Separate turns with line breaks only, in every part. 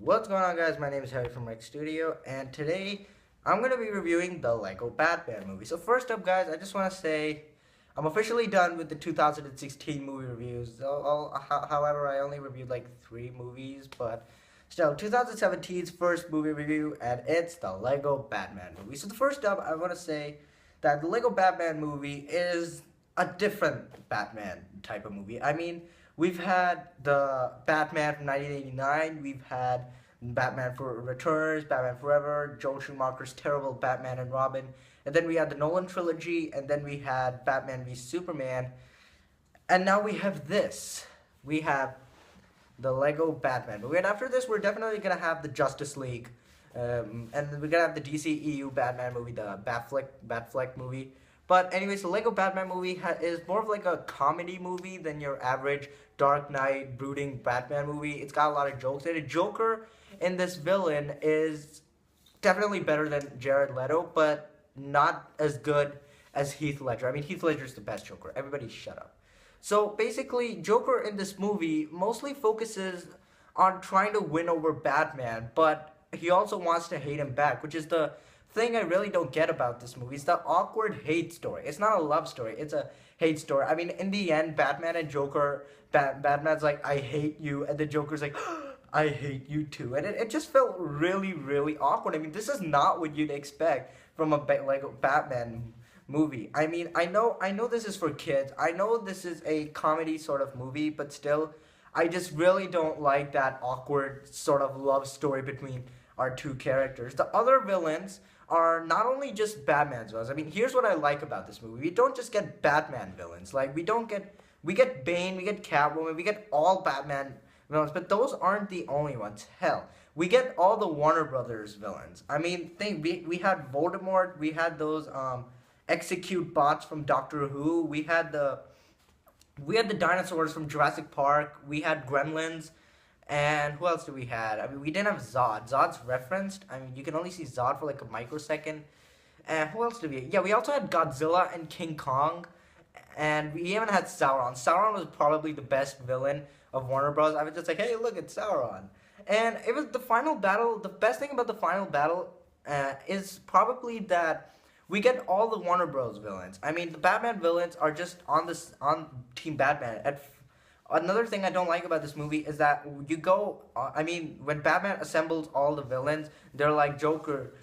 What's going on, guys? My name is Harry from Rec Studio, and today I'm going to be reviewing the Lego Batman movie. So first up, guys, I just want to say I'm officially done with the 2016 movie reviews. However, I only reviewed like 3 movies, but still, 2017's first movie review, and it's the Lego Batman movie. So the first up, I want to say that the Lego Batman movie is a different Batman type of movie. I mean, we've had the Batman from 1989, we've had Batman for Returns, Batman Forever, Joel Schumacher's terrible Batman and Robin, and then we had the Nolan trilogy, and then we had Batman v Superman, and now we have this. We have the Lego Batman movie, and after this, we're definitely gonna have the Justice League, and we're gonna have the DCEU Batman movie, the Batfleck movie. But anyways, the Lego Batman movie is more of like a comedy movie than your average Dark Knight brooding Batman movie. It's got a lot of jokes, and a Joker in this villain is definitely better than Jared Leto, but not as good as Heath Ledger. I mean, Heath Ledger's the best Joker. Everybody shut up. So basically, Joker in this movie mostly focuses on trying to win over Batman, but he also wants to hate him back, which is the thing I really don't get about this movie. It's the awkward hate story. It's not a love story. It's a hate story. I mean, in the end, Batman and Joker, Batman's like, I hate you, and the Joker's like, I hate you too. And it just felt really, really awkward. I mean, this is not what you'd expect from like a Batman movie. I mean, I know this is for kids. I know this is a comedy sort of movie, but still, I just really don't like that awkward sort of love story between our two characters. The other villains are not only just Batman's villains. I mean, here's what I like about this movie. We don't just get Batman villains. Like, we get Bane, we get Catwoman, we get all Batman villains, but those aren't the only ones. Hell, we get all the Warner Brothers villains. I mean, we had Voldemort, we had those execute bots from Doctor Who, we had the dinosaurs from Jurassic Park, we had Gremlins, and who else do we had? I mean, we didn't have Zod. Zod's referenced. I mean, you can only see Zod for like a microsecond. And who else did we? Yeah, we also had Godzilla and King Kong, and we even had Sauron. Sauron was probably the best villain of Warner Bros. I was just like, hey, look, it's Sauron. And it was the final battle. The best thing about the final battle is probably that we get all the Warner Bros. Villains. I mean, the Batman villains are just on Team Batman. Another thing I don't like about this movie is that you go. I mean, when Batman assembles all the villains, they're like Joker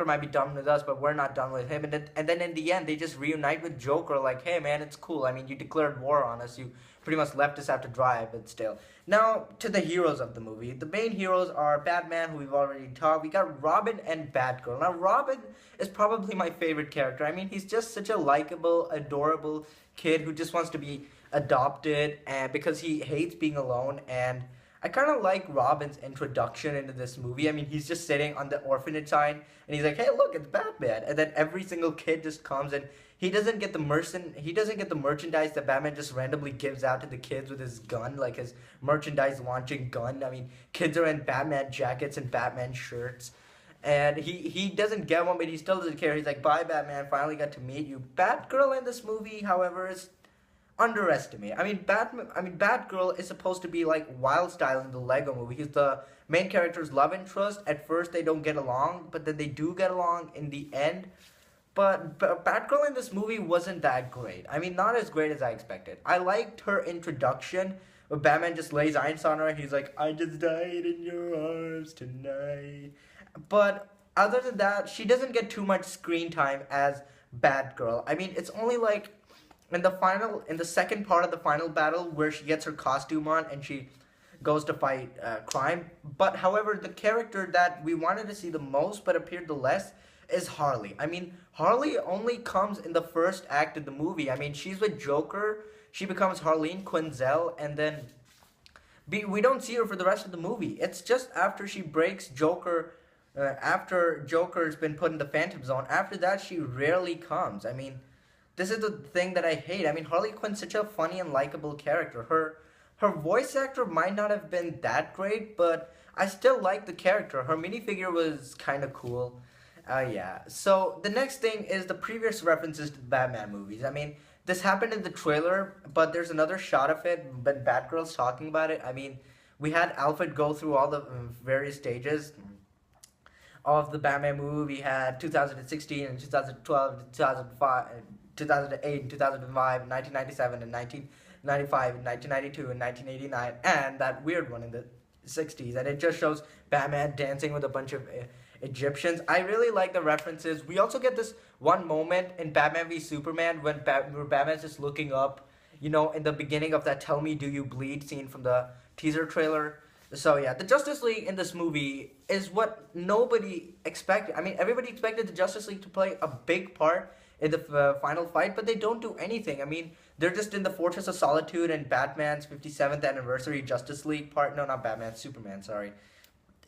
might be done with us, but we're not done with him. And then in the end, they just reunite with Joker. Like, hey man, it's cool. I mean, you declared war on us. You pretty much left us out to dry, but still. Now to the heroes of the movie. The main heroes are Batman, who we've already talked. We got Robin and Batgirl. Now Robin is probably my favorite character. I mean, he's just such a likable, adorable kid who just wants to be adopted, and because he hates being alone. And I kind of like Robin's introduction into this movie. I mean, he's just sitting on the orphanage sign and he's like, hey look, it's Batman. And then every single kid just comes, and he doesn't get the merchandise that Batman just randomly gives out to the kids with his gun, like his merchandise launching gun. I mean, kids are in Batman jackets and Batman shirts, and he doesn't get one, but he still doesn't care. He's like, bye Batman, finally got to meet you. Batgirl in this movie, however, is underestimate. Batgirl is supposed to be like Wild Style in the Lego movie. He's the main character's love interest. At first, they don't get along, but then they do get along in the end. But Batgirl in this movie wasn't that great. I mean, not as great as I expected. I liked her introduction, where Batman just lays eyes on her. He's like, I just died in your arms tonight. But other than that, she doesn't get too much screen time as Batgirl. I mean, it's only like in the second part of the final battle where she gets her costume on and she goes to fight crime. But however, the character that we wanted to see the most but appeared the less is Harley. I mean, Harley only comes in the first act of the movie. I mean, she's with Joker, she becomes Harleen Quinzel, and then we don't see her for the rest of the movie. It's just after she breaks Joker, after Joker's been put in the Phantom Zone. After that, she rarely comes. I mean, this is the thing that I hate. I mean, Harley Quinn's such a funny and likable character. Her voice actor might not have been that great, but I still like the character. Her minifigure was kind of cool. Yeah. So the next thing is the previous references to the Batman movies. I mean, this happened in the trailer, but there's another shot of it when Batgirl's talking about it. I mean, we had Alfred go through all the various stages of the Batman movie. We had 2016 and 2012, 2005, 2008 and 2005, 1997 and 1995 and 1992 and 1989, and that weird one in the 60s. And it just shows Batman dancing with a bunch of Egyptians. I really like the references. We also get this one moment in Batman v Superman when Batman's just looking up, in the beginning of that "Tell Me Do You Bleed" scene from the teaser trailer. So yeah, the Justice League in this movie is what nobody expected. I mean, everybody expected the Justice League to play a big part in the final fight, but they don't do anything. I mean, they're just in the Fortress of Solitude and Batman's 57th anniversary Justice League part. No, not Batman, Superman, sorry.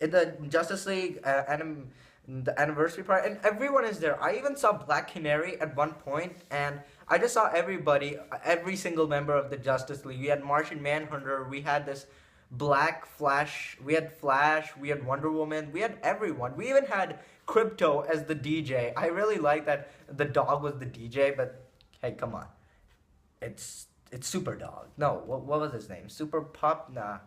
In the Justice League the anniversary part, and everyone is there. I even saw Black Canary at one point, and I just saw everybody, every single member of the Justice League. We had Martian Manhunter, we had this Black Flash, we had Flash, we had Wonder Woman, we had everyone. We even had Crypto as the DJ. I really like that the dog was the DJ, but hey, come on. It's Super Dog. No, what was his name? Super Pup? Nah.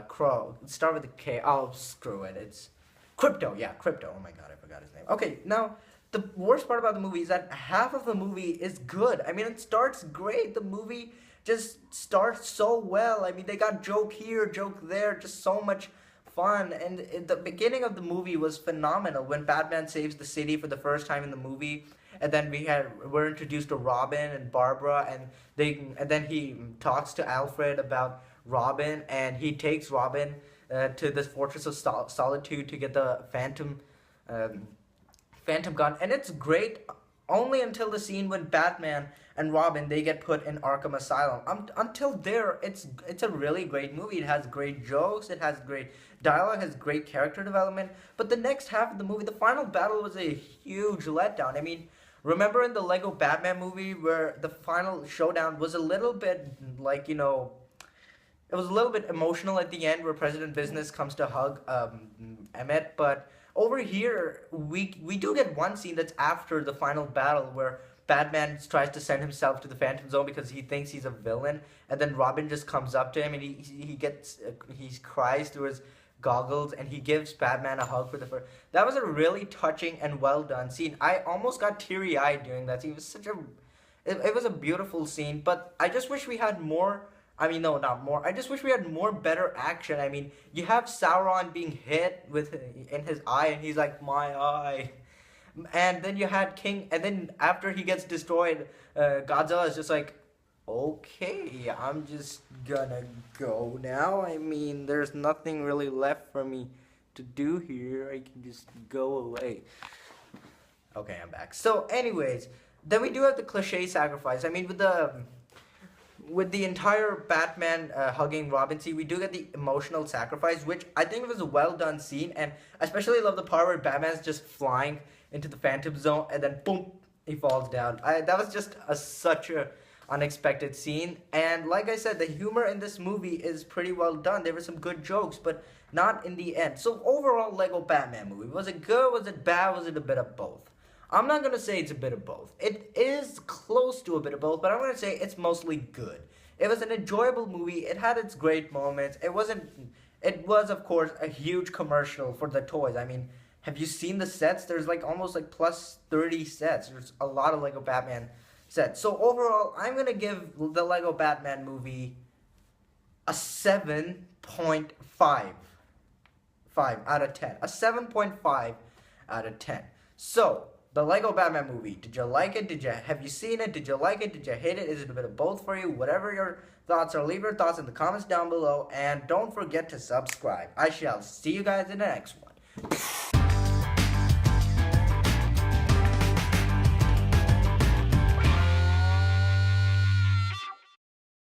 Crow. Start with a K. Oh, screw it. It's Crypto. Yeah, Crypto. Oh my god, I forgot his name. Okay, now, the worst part about the movie is that half of the movie is good. I mean, it starts great. The movie just starts so well. I mean, they got joke here, joke there, just so much fun. And the beginning of the movie was phenomenal when Batman saves the city for the first time in the movie. And then we're introduced to Robin and Barbara, and then he talks to Alfred about Robin, and he takes Robin to this Fortress of Solitude to get the Phantom gun, and it's great only until the scene when Batman and Robin, they get put in Arkham Asylum. Until there, it's a really great movie. It has great jokes, it has great dialogue, has great character development. But the next half of the movie, the final battle, was a huge letdown. I mean, remember in the Lego Batman movie where the final showdown was a little bit like, it was a little bit emotional at the end where President Business comes to hug Emmett, but over here, we do get one scene that's after the final battle where Batman tries to send himself to the Phantom Zone because he thinks he's a villain, and then Robin just comes up to him and he cries through his goggles and he gives Batman a hug for the first. That was a really touching and well done scene. I almost got teary eyed during that scene. It was it was a beautiful scene, but I just wish we had more. I mean, no, not more. I just wish we had more better action. I mean, you have Sauron being hit in his eye, and he's like, my eye. And then you had King, and then after he gets destroyed, Godzilla is just like, okay, I'm just gonna go now. I mean, there's nothing really left for me to do here. I can just go away. Okay, I'm back. So, anyways, then we do have the cliche sacrifice. I mean, with the entire Batman hugging Robin scene, we do get the emotional sacrifice, which I think was a well done scene, and I especially love the part where Batman's just flying into the Phantom Zone, and then boom, he falls down. That was just such a unexpected scene, and like I said, the humor in this movie is pretty well done. There were some good jokes, but not in the end. So overall, Lego Batman movie, was it good, was it bad, was it a bit of both? I'm not going to say it's a bit of both. It is close to a bit of both, but I'm going to say it's mostly good. It was an enjoyable movie. It had its great moments. It was, of course, a huge commercial for the toys. I mean, have you seen the sets? There's almost plus 30 sets. There's a lot of Lego Batman sets. So overall, I'm going to give the Lego Batman movie a 7.5 out of 10. A 7.5 out of 10. So, the Lego Batman movie, did you like it? Have you seen it? Did you like it? Did you hate it? Is it a bit of both for you? Whatever your thoughts are, leave your thoughts in the comments down below, and don't forget to subscribe. I shall see you guys in the next one.